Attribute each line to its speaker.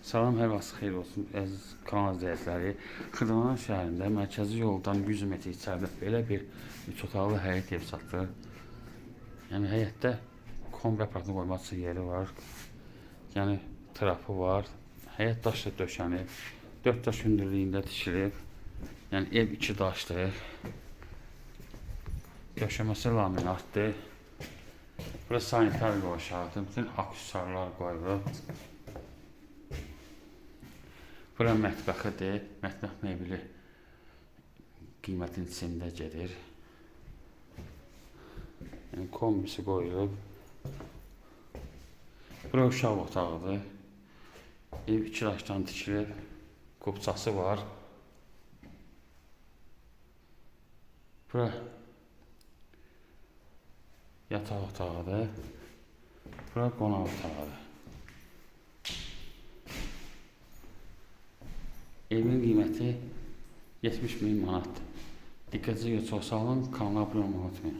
Speaker 1: Salam, hər vaxt xeyir olsun, əziz kanal izləyiciləri. Xırdalan şəhərində mərkəzi yoldan 100 metr içəridə belə bir 3 otaqlı həyət ev satılır. Yəni həyətdə kombi aparatını qoymaq üçün yeri var. Yəni trapı var. Həyət daşla döşənib. 4 daş hündürlüyündə tikilib. Yəni ev 2 daşlı. Döşəməsi laminatdır. Burası sanitar qovşağı. Bütün aksesuarlar qoyulub. Bura mətbəxidir. Mətbəx mebeli qiymətin içində gedir. Yəni kombisi qoyulub. Bura uşaq otağıdır. Ev 2 daşdan tikilib. Qubçası var. Bura yataq otağıdır. Bura qonaq otağıdır. Evin qiyməti 70.000 manatdır. Diqqətinizi çox sağ olun, kanala abunə olmayı unutmayın.